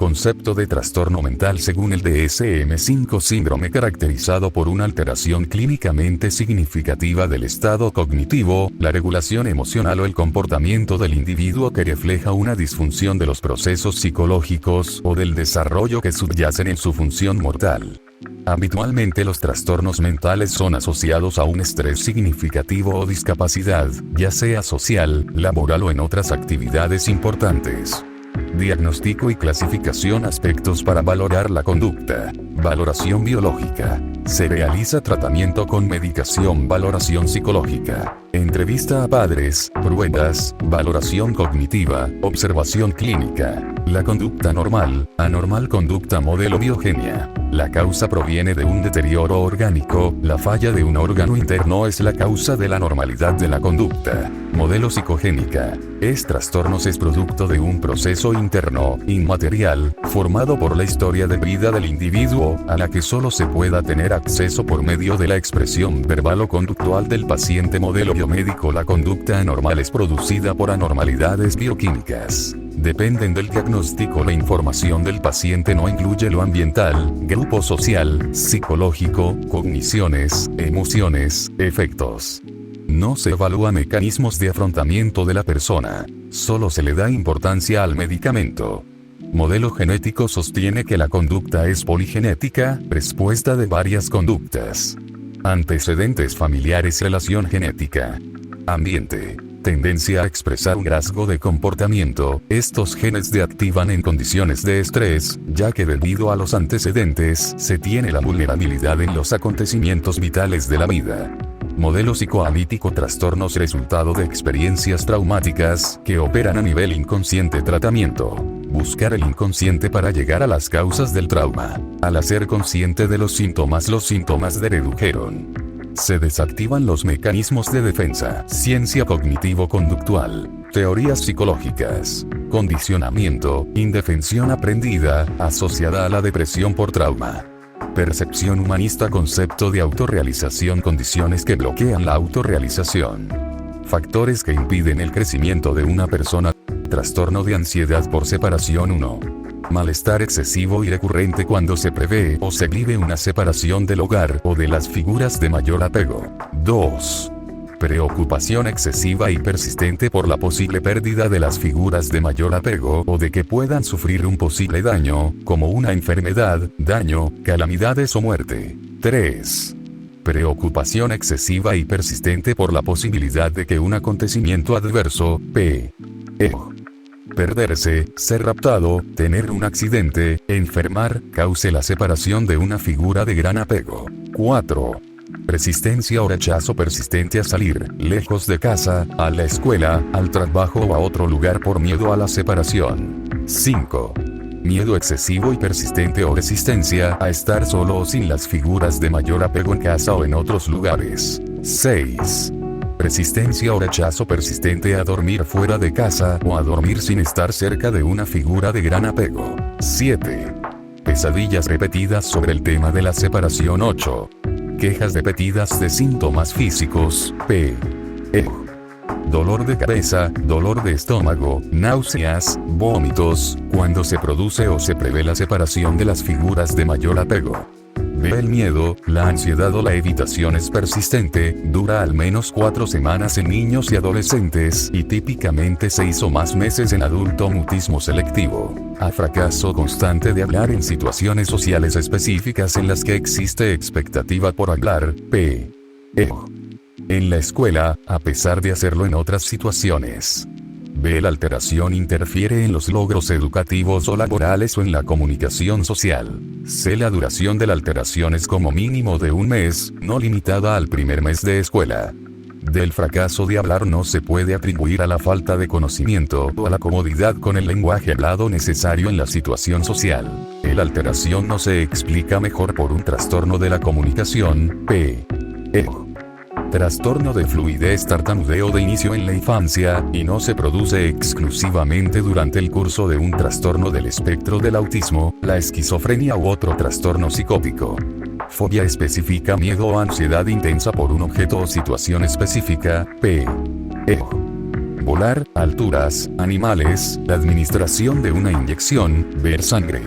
Concepto de trastorno mental según el DSM-5, síndrome caracterizado por una alteración clínicamente significativa del estado cognitivo, la regulación emocional o el comportamiento del individuo que refleja una disfunción de los procesos psicológicos o del desarrollo que subyacen en su función mortal. Habitualmente los trastornos mentales son asociados a un estrés significativo o discapacidad, ya sea social, laboral o en otras actividades importantes. Diagnóstico y clasificación. Aspectos para valorar la conducta. Valoración biológica. Se realiza tratamiento con medicación. Valoración psicológica. Entrevista a padres, pruebas, valoración cognitiva, observación clínica. La conducta normal, anormal. Conducta modelo. Biogenia. La causa proviene de un deterioro orgánico, la falla de un órgano interno es la causa de la normalidad de la conducta. Modelo psicogénica. Trastornos es producto de un proceso interno, inmaterial, formado por la historia de vida del individuo, a la que solo se pueda tener acceso por medio de la expresión verbal o conductual del paciente. Modelo biomédico. La conducta anormal es producida por anormalidades bioquímicas. Dependen del diagnóstico. La información del paciente no incluye lo ambiental, grupo social, psicológico, cogniciones, emociones, efectos. No se evalúan mecanismos de afrontamiento de la persona. Solo se le da importancia al medicamento. Modelo genético. Sostiene que la conducta es poligenética, respuesta de varias conductas. Antecedentes familiares. Relación genética. Ambiente. Tendencia a expresar un rasgo de comportamiento. Estos genes se activan en condiciones de estrés, ya que debido a los antecedentes, se tiene la vulnerabilidad en los acontecimientos vitales de la vida. Modelo psicoanalítico. Trastornos resultado de experiencias traumáticas, que operan a nivel inconsciente. Tratamiento. Buscar el inconsciente para llegar a las causas del trauma. Al hacer consciente de los síntomas se redujeron. Se desactivan los mecanismos de defensa. Ciencia cognitivo-conductual. Teorías psicológicas. Condicionamiento, indefensión aprendida, asociada a la depresión por trauma. Percepción humanista. Concepto de autorrealización. Condiciones que bloquean la autorrealización. Factores que impiden el crecimiento de una persona. Trastorno de ansiedad por separación. 1. Malestar excesivo y recurrente cuando se prevé o se vive una separación del hogar o de las figuras de mayor apego. 2. Preocupación excesiva y persistente por la posible pérdida de las figuras de mayor apego o de que puedan sufrir un posible daño, como una enfermedad, daño, calamidades o muerte. 3. Preocupación excesiva y persistente por la posibilidad de que un acontecimiento adverso, perderse, ser raptado, tener un accidente, enfermar, cause la separación de una figura de gran apego. 4. Resistencia o rechazo persistente a salir, lejos de casa, a la escuela, al trabajo o a otro lugar por miedo a la separación. 5. Miedo excesivo y persistente o resistencia a estar solo o sin las figuras de mayor apego en casa o en otros lugares. 6. Resistencia o rechazo persistente a dormir fuera de casa o a dormir sin estar cerca de una figura de gran apego. 7. Pesadillas repetidas sobre el tema de la separación. 8. Quejas repetidas de síntomas físicos, dolor de cabeza, dolor de estómago, náuseas, vómitos, cuando se produce o se prevé la separación de las figuras de mayor apego. El miedo, la ansiedad o la evitación es persistente, dura al menos 4 semanas en niños y adolescentes y típicamente 6 o más meses en adulto. Mutismo selectivo. A fracaso constante de hablar en situaciones sociales específicas en las que existe expectativa por hablar, en la escuela, a pesar de hacerlo en otras situaciones. La alteración interfiere en los logros educativos o laborales o en la comunicación social. La duración de la alteración es como mínimo de 1 mes, no limitada al primer mes de escuela. Del fracaso de hablar no se puede atribuir a la falta de conocimiento o a la comodidad con el lenguaje hablado necesario en la situación social. La alteración no se explica mejor por un trastorno de la comunicación, trastorno de fluidez, tartamudeo de inicio en la infancia, y no se produce exclusivamente durante el curso de un trastorno del espectro del autismo, la esquizofrenia u otro trastorno psicótico. Fobia específica, miedo o ansiedad intensa por un objeto o situación específica, volar, alturas, animales, la administración de una inyección, ver sangre.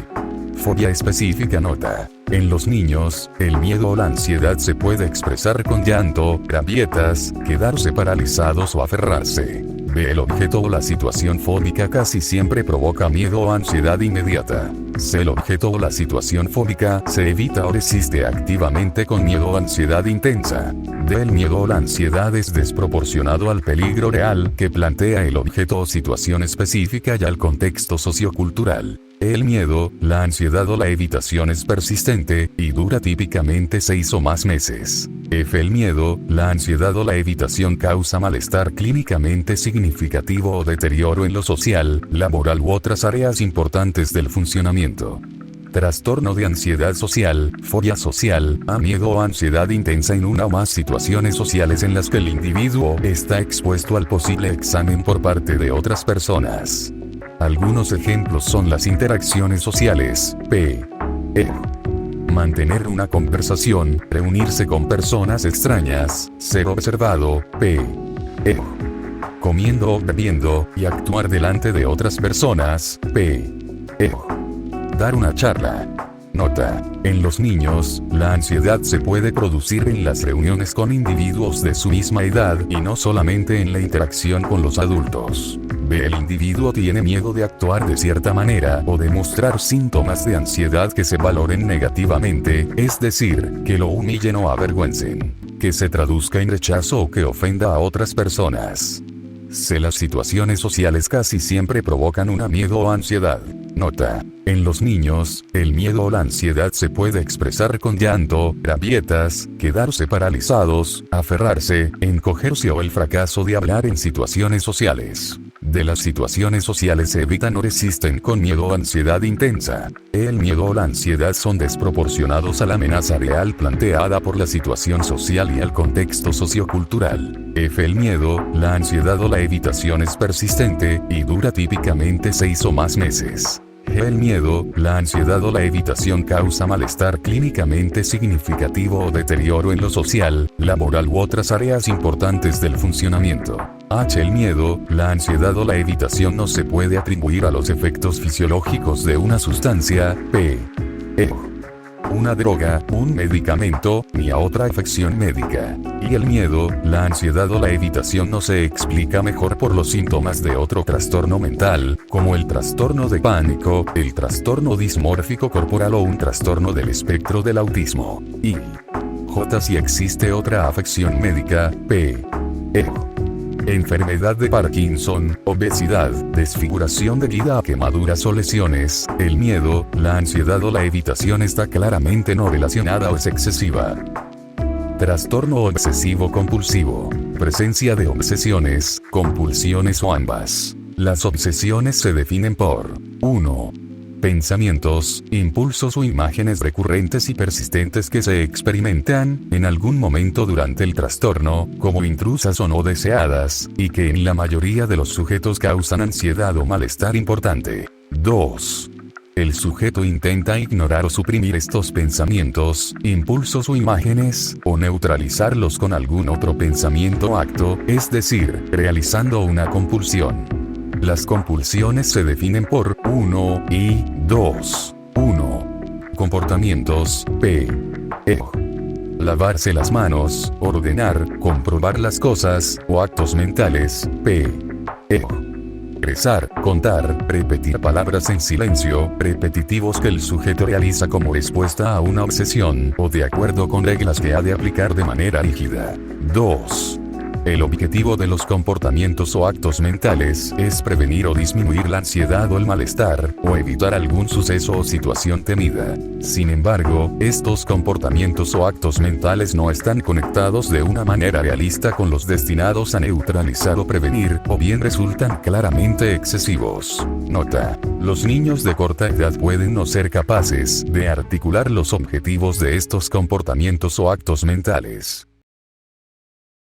Fobia específica. Nota: en los niños, el miedo o la ansiedad se puede expresar con llanto, rabietas, quedarse paralizados o aferrarse. B. El objeto o la situación fóbica casi siempre provoca miedo o ansiedad inmediata. C. El objeto o la situación fóbica se evita o resiste activamente con miedo o ansiedad intensa. D. El miedo o la ansiedad es desproporcionado al peligro real que plantea el objeto o situación específica y al contexto sociocultural. El miedo, la ansiedad o la evitación es persistente, y dura típicamente 6 o más meses. F. El miedo, la ansiedad o la evitación causa malestar clínicamente significativo o deterioro en lo social, laboral u otras áreas importantes del funcionamiento. Trastorno de ansiedad social, fobia social, a miedo o ansiedad intensa en una o más situaciones sociales en las que el individuo está expuesto al posible examen por parte de otras personas. Algunos ejemplos son las interacciones sociales, mantener una conversación, reunirse con personas extrañas, ser observado, comiendo o bebiendo, y actuar delante de otras personas, dar una charla. Nota: en los niños, la ansiedad se puede producir en las reuniones con individuos de su misma edad y no solamente en la interacción con los adultos. B. El individuo tiene miedo de actuar de cierta manera o de mostrar síntomas de ansiedad que se valoren negativamente, es decir, que lo humillen o avergüencen, que se traduzca en rechazo o que ofenda a otras personas. C. Las situaciones sociales casi siempre provocan una miedo o ansiedad. Nota: en los niños, el miedo o la ansiedad se puede expresar con llanto, rabietas, quedarse paralizados, aferrarse, encogerse o el fracaso de hablar en situaciones sociales. De las situaciones sociales se evitan o resisten con miedo o ansiedad intensa. El miedo o la ansiedad son desproporcionados a la amenaza real planteada por la situación social y al contexto sociocultural. F. El miedo, la ansiedad o la evitación es persistente, y dura típicamente 6 o más meses. G. El miedo, la ansiedad o la evitación causa malestar clínicamente significativo o deterioro en lo social, laboral u otras áreas importantes del funcionamiento. H. El miedo, la ansiedad o la evitación no se puede atribuir a los efectos fisiológicos de una sustancia, una droga, un medicamento, ni a otra afección médica. Y el miedo, la ansiedad o la evitación no se explica mejor por los síntomas de otro trastorno mental, como el trastorno de pánico, el trastorno dismórfico corporal o un trastorno del espectro del autismo. Y J. Si existe otra afección médica, enfermedad de Parkinson, obesidad, desfiguración debida a quemaduras o lesiones, el miedo, la ansiedad o la evitación está claramente no relacionada o es excesiva. Trastorno obsesivo compulsivo. Presencia de obsesiones, compulsiones o ambas. Las obsesiones se definen por 1. Pensamientos, impulsos o imágenes recurrentes y persistentes que se experimentan, en algún momento durante el trastorno, como intrusas o no deseadas, y que en la mayoría de los sujetos causan ansiedad o malestar importante. 2. El sujeto intenta ignorar o suprimir estos pensamientos, impulsos o imágenes, o neutralizarlos con algún otro pensamiento o acto, es decir, realizando una compulsión. Las compulsiones se definen por 1 y 2. 1. Comportamientos, lavarse las manos, ordenar, comprobar las cosas, o actos mentales, rezar, contar, repetir palabras en silencio, repetitivos que el sujeto realiza como respuesta a una obsesión, o de acuerdo con reglas que ha de aplicar de manera rígida. 2. El objetivo de los comportamientos o actos mentales es prevenir o disminuir la ansiedad o el malestar, o evitar algún suceso o situación temida. Sin embargo, estos comportamientos o actos mentales no están conectados de una manera realista con los destinados a neutralizar o prevenir, o bien resultan claramente excesivos. Nota: los niños de corta edad pueden no ser capaces de articular los objetivos de estos comportamientos o actos mentales.